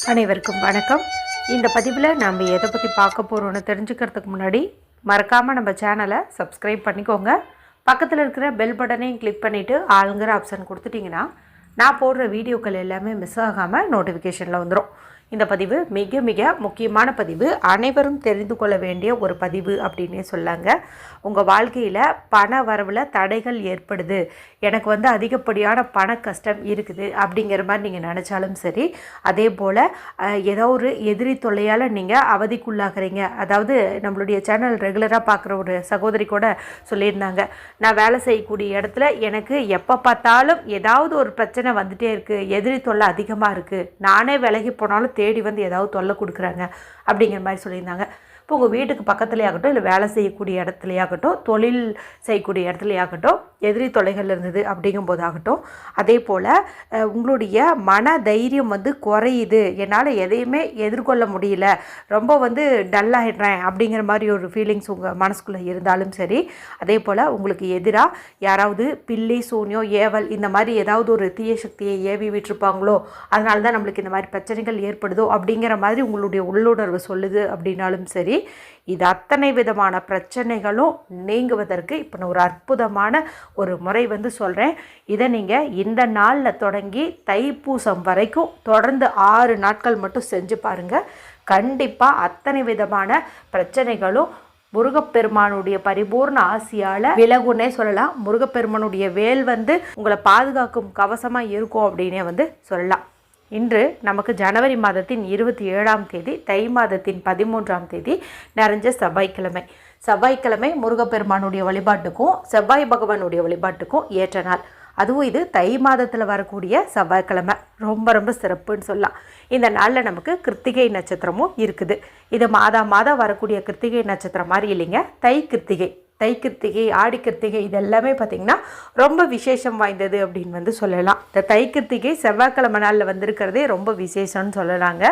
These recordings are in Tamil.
அனைவருக்கும் வணக்கம். இந்த பதிவில் நம்ம எதை பற்றி பார்க்க போகிறோன்னு தெரிஞ்சுக்கிறதுக்கு முன்னாடி மறக்காமல் நம்ம சேனலை சப்ஸ்கிரைப் பண்ணிக்கோங்க. பக்கத்தில் இருக்கிற பெல் பட்டனையும் கிளிக் பண்ணிவிட்டு ஆளுங்கிற ஆப்ஷன் கொடுத்துட்டிங்கன்னா நான் போடுற வீடியோக்கள் எல்லாமே மிஸ் ஆகாமல் நோட்டிஃபிகேஷனில் வந்துடும். இந்த பதிவு மிக மிக முக்கியமான பதிவு, அனைவரும் தெரிந்து கொள்ள வேண்டிய ஒரு பதிவு அப்படின்னே சொல்லாங்க. உங்கள் வாழ்க்கையில் பண வரவில் தடைகள் ஏற்படுது, எனக்கு அதிகப்படியான பண கஷ்டம் இருக்குது அப்படிங்கிற மாதிரி நீங்கள் நினச்சாலும் சரி, அதே போல் ஏதோ ஒரு எதிரி தொல்லையால் நீங்கள் அவதிக்குள்ளாகிறீங்க. அதாவது நம்மளுடைய சேனல் ரெகுலராக பார்க்குற ஒரு சகோதரி கூட சொல்லியிருந்தாங்க, நான் வேலை செய்யக்கூடிய இடத்துல எனக்கு எப்போ பார்த்தாலும் ஏதாவது ஒரு பிரச்சனை வந்துகிட்டே இருக்குது, எதிரி தொல்லை அதிகமாக இருக்குது, நானே விலகி போனாலும் தேடி ஏதாவது தொல்லை கொடுக்குறாங்க அப்படிங்கிற மாதிரி சொல்லியிருந்தாங்க. இப்போ உங்கள் வீட்டுக்கு பக்கத்துலேயாகட்டும், இல்லை வேலை செய்யக்கூடிய இடத்துலையாகட்டும், தொழில் செய்யக்கூடிய இடத்துலையாகட்டும் எதிரி தொல்லைகள் இருந்தது அப்படிங்கும்போதாகட்டும், அதே போல் உங்களுடைய மன தைரியம் குறையுது, என்னால் எதையுமே எதிர்கொள்ள முடியல, ரொம்ப டல்லாகிடுறேன் அப்படிங்கிற மாதிரி ஒரு ஃபீலிங்ஸ் உங்கள் மனசுக்குள்ளே இருந்தாலும் சரி, அதே போல் உங்களுக்கு எதிராக யாராவது பில்லி சூனியோ ஏவல் இந்த மாதிரி ஏதாவது ஒரு தீய சக்தியை ஏவி விட்டுருப்பாங்களோ, அதனால தான் நம்மளுக்கு இந்த மாதிரி பிரச்சனைகள் ஏற்படுதோ அப்படிங்கிற மாதிரி உங்களுடைய உள்ளுணர்வு சொல்லுது அப்படின்னாலும் சரி, இது அத்தனை விதமான பிரச்சனைகளும் நீங்குவதற்கு இப்போ நான் ஒரு அற்புதமான ஒரு முறை சொல்கிறேன். இதை நீங்கள் இந்த நாளில் தொடங்கி தைப்பூசம் வரைக்கும் தொடர்ந்து 6 நாட்கள் மட்டும் செஞ்சு பாருங்கள். கண்டிப்பாக அத்தனை விதமான பிரச்சனைகளும் முருகப்பெருமானுடைய பரிபூர்ண ஆசியால் விலகுன்னே சொல்லலாம். முருகப்பெருமானுடைய வேல் உங்களை பாதுகாக்கும் கவசமாக இருக்கும் அப்படின்னே சொல்லலாம். இன்று நமக்கு ஜனவரி மாதத்தின் 27ஆம் தேதி, தை மாதத்தின் 13ஆம் தேதி நிறைஞ்ச செவ்வாய்க்கிழமை. செவ்வாய்க்கிழமை முருகப்பெருமானுடைய வழிபாட்டுக்கும் செவ்வாய் பகவானுடைய வழிபாட்டுக்கும் ஏற்ற நாள். அதுவும் இது தை மாதத்தில் வரக்கூடிய செவ்வாய்க்கிழமை ரொம்ப ரொம்ப சிறப்புன்னு சொல்லலாம். இந்த நாளில் நமக்கு கிருத்திகை நட்சத்திரமும் இருக்குது. இது மாதம் வரக்கூடிய கிருத்திகை நட்சத்திரம் மாதிரி இல்லைங்க, தை கிருத்திகை. தை கிருத்திகை, ஆடி கிருத்திகை இதெல்லாமே பார்த்திங்கன்னா ரொம்ப விசேஷம் வாய்ந்தது அப்படின்னு சொல்லலாம். இந்த தை கிருத்திகை செவ்வாய்க்கிழமை நாளில் வந்திருக்கிறதே ரொம்ப விசேஷம்னு சொல்லலாங்க.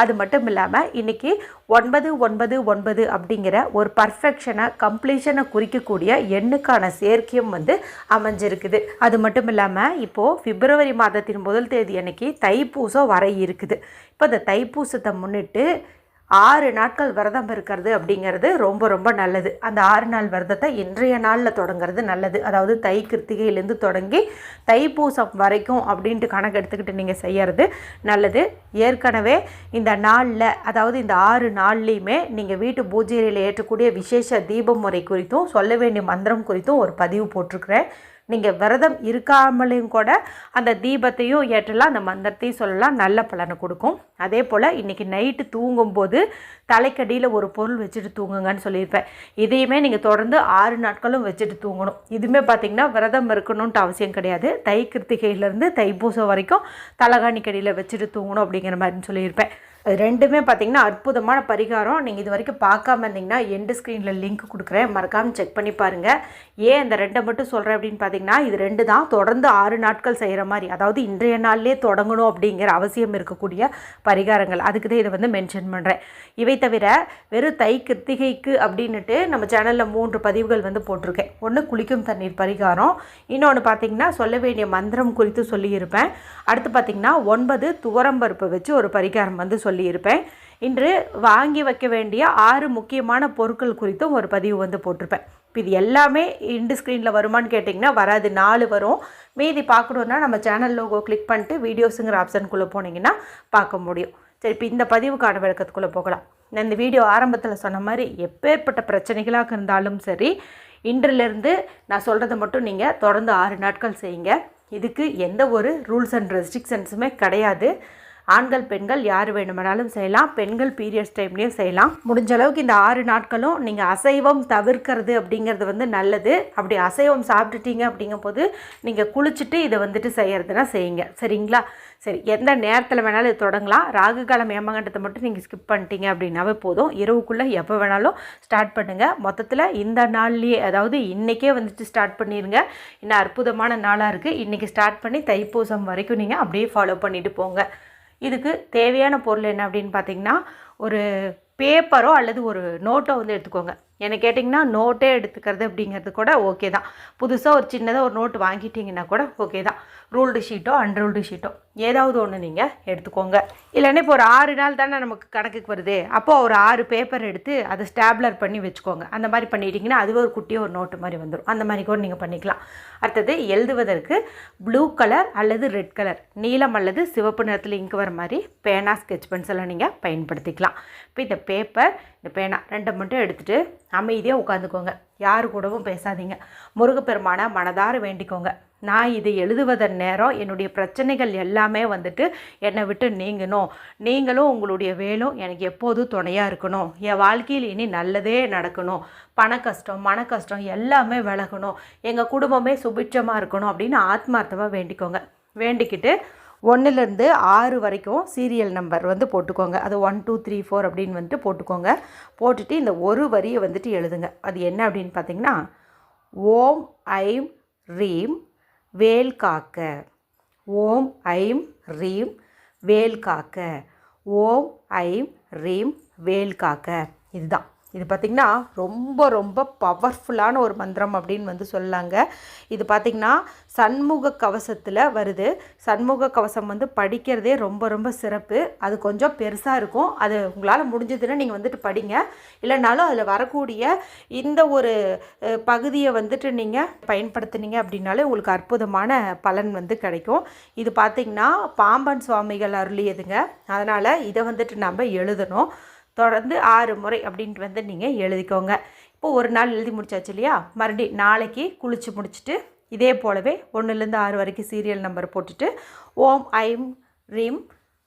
அது மட்டும் இல்லாமல் இன்றைக்கி 999 அப்படிங்கிற ஒரு பர்ஃபெக்ஷனை, கம்ப்ளீஷனை குறிக்கக்கூடிய எண்ணுக்கான சேர்க்கையும் அமைஞ்சிருக்குது. அது மட்டும் இல்லாமல் இப்போது பிப்ரவரி மாதத்தின் 1 தேதி அன்னைக்கு தைப்பூசம் வர இருக்குது. இப்போ இந்த தைப்பூசத்தை முன்னிட்டு 6 நாட்கள் விரதம் இருக்கிறது அப்படிங்கிறது ரொம்ப ரொம்ப நல்லது. அந்த 6 நாள் விரதத்தை இன்றைய நாளில் தொடங்கிறது நல்லது. அதாவது தை கிருத்திகையிலேருந்து தொடங்கி தைப்பூசம் வரைக்கும் அப்படின்ட்டு கணக்கு எடுத்துக்கிட்டு நீங்கள் செய்கிறது நல்லது. ஏற்கனவே இந்த நாளில், அதாவது இந்த 6 நாள்லேயுமே நீங்கள் வீட்டு பூஜையில் ஏற்றக்கூடிய விசேஷ தீப முறை குறித்தும் சொல்ல வேண்டிய மந்திரம் குறித்தும் ஒரு பதிவு போட்டிருக்கிறேன். நீங்கள் விரதம் இருக்காமலையும் கூட அந்த தீபத்தையும் ஏற்றலாம், அந்த மந்திரத்தையும் சொல்லலாம், நல்ல பலனை கொடுக்கும். அதே போல் இன்றைக்கி நைட்டு தூங்கும்போது தலைக்கடியில் ஒரு பொருள் வச்சுட்டு தூங்குங்கன்னு சொல்லியிருப்பேன். இதையுமே நீங்கள் தொடர்ந்து 6 நாட்களும் வச்சுட்டு தூங்கணும். இதுவுமே பார்த்திங்கன்னா விரதம் இருக்கணுன்ட்டு அவசியம் கிடையாது. தை கிருத்திகையிலேருந்து தைப்பூசம் வரைக்கும் தலைகாணிக்கடியில் வச்சுட்டு தூங்கணும் அப்படிங்கிற மாதிரின்னு சொல்லியிருப்பேன். அது ரெண்டுமே பார்த்திங்கன்னா அற்புதமான பரிகாரம். நீங்கள் இது வரைக்கும் பார்க்காம இருந்தீங்கன்னா எண்டு ஸ்க்ரீனில் லிங்க் கொடுக்குறேன், மறக்காமல் செக் பண்ணி பாருங்கள். ஏன் இந்த 2 மட்டும் சொல்கிறேன் அப்படின்னு பார்த்திங்கன்னா, இது 2 தான் தொடர்ந்து 6 நாட்கள் செய்கிற மாதிரி, அதாவது இன்றைய நாள்லேயே தொடங்கணும் அப்படிங்கிற அவசியம் இருக்கக்கூடிய பரிகாரங்கள். அதுக்கு தான் இதை மென்ஷன் பண்ணுறேன். இவை தவிர வெறும் தை கிருத்திகைக்கு அப்படின்னுட்டு நம்ம சேனலில் 3 பதிவுகள் போட்டிருக்கேன். ஒன்று குளிக்கும் தண்ணீர் பரிகாரம், இன்னொன்று பார்த்திங்கன்னா சொல்ல வேண்டிய மந்திரம் குறித்து சொல்லியிருப்பேன். அடுத்து பார்த்திங்கன்னா 9 துவரம்பருப்பை வச்சு ஒரு பரிகாரம் சொல்லியிருப்பேன். இன்று வாங்கி வைக்க வேண்டிய 6 முக்கியமான பொருட்கள் குறித்தும் ஒரு பதிவு போட்டிருப்பேன். இப்போ இது எல்லாமே இண்டு ஸ்க்ரீனில் வருமானு கேட்டிங்கன்னா வராது, 4 வரும். மீதி பார்க்கணுன்னா நம்ம சேனல் லோகோ கிளிக் பண்ணிட்டு வீடியோஸுங்கிற ஆப்ஷனுக்குள்ளே போனீங்கன்னா பார்க்க முடியும். சரி, இப்போ இந்த பதிவுக்கான விளக்கத்துக்குள்ளே போகலாம். நான் இந்த வீடியோ ஆரம்பத்தில் சொன்ன மாதிரி எப்பேற்பட்ட பிரச்சனைகளாக இருந்தாலும் சரி, இன்றிலிருந்து நான் சொல்கிறத மட்டும் நீங்கள் தொடர்ந்து 6 நாட்கள் செய்யுங்க. இதுக்கு எந்த ஒரு ரூல்ஸ் அண்ட் ரெஸ்ட்ரிக்ஷன்ஸுமே கிடையாது. ஆண்கள் பெண்கள் யார் வேணுமானாலும் செய்யலாம். பெண்கள் பீரியட்ஸ் டைம்லேயும் செய்யலாம். முடிஞ்ச அளவுக்கு இந்த 6 நாட்களும் நீங்கள் அசைவம் தவிர்க்கிறது அப்படிங்கிறது நல்லது. அப்படி அசைவம் சாப்பிட்டுட்டீங்க அப்படிங்கும்போது நீங்கள் குளிச்சுட்டு இதை செய்கிறதுனா செய்யுங்க, சரிங்களா? சரி, எந்த நேரத்தில் வேணாலும் இது தொடங்கலாம். ராகு காலம் ஏமகண்டத்தை மட்டும் நீங்கள் ஸ்கிப் பண்ணிட்டீங்க அப்படின்னாவே போதும். இரவுக்குள்ளே எப்போ வேணாலும் ஸ்டார்ட் பண்ணுங்கள். மொத்தத்தில் இந்த நாள்லேயே, அதாவது இன்றைக்கே ஸ்டார்ட் பண்ணிடுங்க. இன்னும் அற்புதமான நாளாக இருக்குது. இன்றைக்கி ஸ்டார்ட் பண்ணி தைப்பூசம் வரைக்கும் நீங்கள் அப்படியே ஃபாலோ பண்ணிவிட்டு போங்க. இதுக்கு தேவையான பொருள் என்ன அப்படின்னு பார்த்திங்கன்னா, ஒரு பேப்பரோ அல்லது ஒரு நோட்டோ எடுத்துக்கோங்க. என்ன கேட்டிங்கன்னா நோட்டே எடுத்துக்கிறது அப்படிங்கிறது கூட ஓகே தான். புதுசாக ஒரு சின்னதாக ஒரு நோட்டு வாங்கிட்டிங்கன்னா கூட ஓகே தான். ரூல்டு ஷீட்டோ அன்ரூல்டு ஷீட்டோ ஏதாவது ஒன்று நீங்கள் எடுத்துக்கோங்க. இல்லைன்னா இப்போ ஒரு 6 நாள் தானே நமக்கு கணக்குக்கு வருது, அப்போது ஒரு 6 பேப்பர் எடுத்து அதை ஸ்டாப்லர் பண்ணி வச்சுக்கோங்க. அந்த மாதிரி பண்ணிட்டீங்கன்னா அதுவே ஒரு குட்டியாக ஒரு நோட்டு மாதிரி வந்துடும். அந்த மாதிரி கூட நீங்கள் பண்ணிக்கலாம். அடுத்தது எழுதுவதற்கு ப்ளூ கலர் அல்லது ரெட் கலர், நீலம் அல்லது சிவப்பு நிறத்தில் இங்கு வர மாதிரி பேனா, ஸ்கெட்ச் பென்சிலை நீங்கள் பயன்படுத்திக்கலாம். இப்போ இந்த பேப்பர், இந்த பேனா 2 மட்டும் எடுத்துகிட்டு அமைதியாக உட்காந்துக்கோங்க. யாரு கூடவும் பேசாதீங்க. முருகப்பெருமானை மனதார வேண்டிக்கோங்க. நான் இதை எழுதுவதன் நேரம் என்னுடைய பிரச்சனைகள் எல்லாமே வந்துட்டு என்னை விட்டு நீங்கணும், நீங்களும் உங்களுடைய வேலும் எனக்கு எப்போதும் துணையாக இருக்கணும், என் வாழ்க்கையில் இனி நல்லதே நடக்கணும், பண கஷ்டம் மன கஷ்டம் எல்லாமே விலகணும், எங்கள் குடும்பமே சுபிட்சமாக இருக்கணும் அப்படின்னு ஆத்மார்த்தமாக வேண்டிக்கோங்க. வேண்டிக்கிட்டு 1லேருந்து 6 வரைக்கும் சீரியல் நம்பர் வந்து போட்டுக்கோங்க. அது 1 2 3 4 அப்படின்னு வந்துட்டு போட்டுக்கோங்க. போட்டுட்டு இந்த ஒரு வரியை வந்துட்டு எழுதுங்க. அது என்ன அப்படின்னு பார்த்தீங்கன்னா, ஓம் ஐம் ரீம் வேல் காக்க, ஓம் ஐம் ரீம் வேல் காக்க, ஓம் ஐம் ரீம் வேல் காக்க. இதுதான். இது பார்த்திங்கன்னா ரொம்ப ரொம்ப பவர்ஃபுல்லான ஒரு மந்திரம் அப்படின்னு வந்து சொல்லாங்க. இது பார்த்திங்கன்னா சண்முக கவசத்தில் வருது. சண்முக கவசம் வந்து படிக்கிறதே ரொம்ப ரொம்ப சிறப்பு. அது கொஞ்சம் பெருசாக இருக்கும். அது உங்களால் முடிஞ்சதுன்னா நீங்கள் வந்துட்டு படிங்க. இல்லைனாலும் அதில் வரக்கூடிய இந்த ஒரு பகுதியை வந்துட்டு நீங்கள் பயன்படுத்தினீங்க அப்படின்னாலே உங்களுக்கு அற்புதமான பலன் வந்து கிடைக்கும். இது பார்த்திங்கன்னா பாம்பன் சுவாமிகள் அருளியதுங்க. அதனால் இதை வந்துட்டு நம்ம எழுதணும். தொடர்ந்து 6 முறை அப்படின்ட்டு வந்து நீங்கள் எழுதிக்கோங்க. இப்போது ஒரு நாள் எழுதி முடிச்சாச்சு இல்லையா, மறுபடியும் நாளைக்கு குளித்து முடிச்சுட்டு இதே போலவே 1லேருந்து 6 வரைக்கும் சீரியல் நம்பர் போட்டுட்டு ஓம் ஐம் ரீம்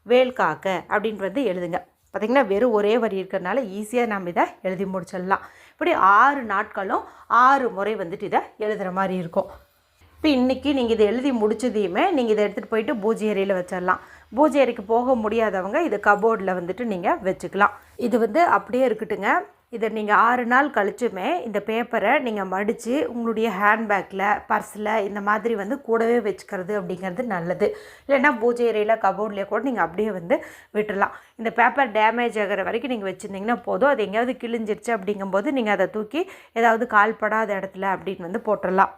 வேல் காக்க அப்படின்ட்டு வந்து எழுதுங்க. பார்த்திங்கன்னா வெறும் ஒரே வரி இருக்கிறதுனால ஈஸியாக நம்ம இதை எழுதி முடிச்சிடலாம். இப்படி 6 நாட்களும் 6 முறை வந்துட்டு இதை எழுதுகிற மாதிரி இருக்கும். இப்போ இன்றைக்கி நீங்கள் இதை எழுதி முடிச்சதையுமே நீங்கள் இதை எடுத்துகிட்டு போயிட்டு பூஜை அறையில் வச்சிடலாம். பூஜை அறைக்கு போக முடியாதவங்க இதை கபோர்டில் வந்துட்டு நீங்கள் வச்சுக்கலாம். இது வந்து அப்படியே இருக்கட்டுங்க. இதை நீங்கள் 6 நாள் கழிச்சுமே இந்த பேப்பரை நீங்கள் மடித்து உங்களுடைய ஹேண்ட்பேக்கில், பர்ஸில் இந்த மாதிரி வந்து கூடவே வச்சுக்கிறது அப்படிங்கிறது நல்லது. இல்லைன்னா பூஜை அறையில் கபோர்ட்லேயே கூட நீங்கள் அப்படியே வந்து விட்டுடலாம். இந்த பேப்பர் டேமேஜ் ஆகிற வரைக்கும் நீங்கள் வச்சுருந்தீங்கன்னா போதும். அது எங்கேயாவது கிழிஞ்சிருச்சு அப்படிங்கும்போது நீங்கள் அதை தூக்கி ஏதாவது கால்படாத இடத்துல அப்படின்னு வந்து போட்டுடலாம்.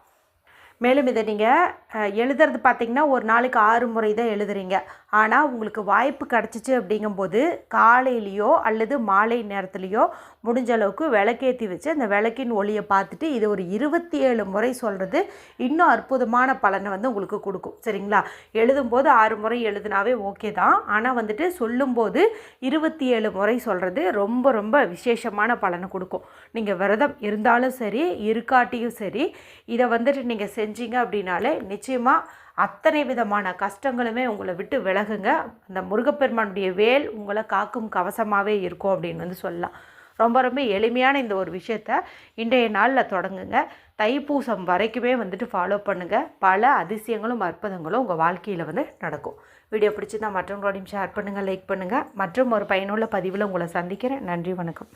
மேலும் இதை நீங்கள் எழுதுறது பார்த்திங்கன்னா ஒரு நாளைக்கு 6 முறை தான் எழுதுறீங்க. ஆனால் உங்களுக்கு வாய்ப்பு கிடச்சிச்சு அப்படிங்கும்போது காலையிலையோ அல்லது மாலை நேரத்துலையோ முடிஞ்ச அளவுக்கு விளக்கேற்றி வச்சு அந்த விளக்கின் ஒளியை பார்த்துட்டு இது ஒரு 27 முறை சொல்கிறது இன்னும் அற்புதமான பலனை வந்து உங்களுக்கு கொடுக்கும். சரிங்களா? எழுதும்போது 6 முறை எழுதுனாவே ஓகே தான். ஆனால் வந்துட்டு சொல்லும்போது 27 முறை சொல்கிறது ரொம்ப ரொம்ப விசேஷமான பலனை கொடுக்கும். நீங்கள் விரதம் இருந்தாலும் சரி இருக்காட்டியும் சரி இதை வந்துட்டு நீங்கள் செஞ்சீங்க அப்படின்னாலே நிச்சயமாக அத்தனை விதமான கஷ்டங்களுமே உங்களை விட்டு விலகுங்க. அந்த முருகப்பெருமானுடைய வேல் உங்களை காக்கும் கவசமாகவே இருக்கும் அப்படின்னு வந்து சொல்லலாம். ரொம்ப ரொம்ப எளிமையான இந்த ஒரு விஷயத்தை இன்றைய நாளில் தொடங்குங்க. தைப்பூசம் வரைக்குமே வந்துட்டு ஃபாலோ பண்ணுங்கள். பல அதிசயங்களும் அற்புதங்களும் உங்கள் வாழ்க்கையில் வந்து நடக்கும். வீடியோ பிடிச்சிருந்தால் மற்றவங்களோடையும் ஷேர் பண்ணுங்கள், லைக் பண்ணுங்கள். மற்றும் ஒரு பயனுள்ள பதிவில் உங்களை சந்திக்கிறேன். நன்றி, வணக்கம்.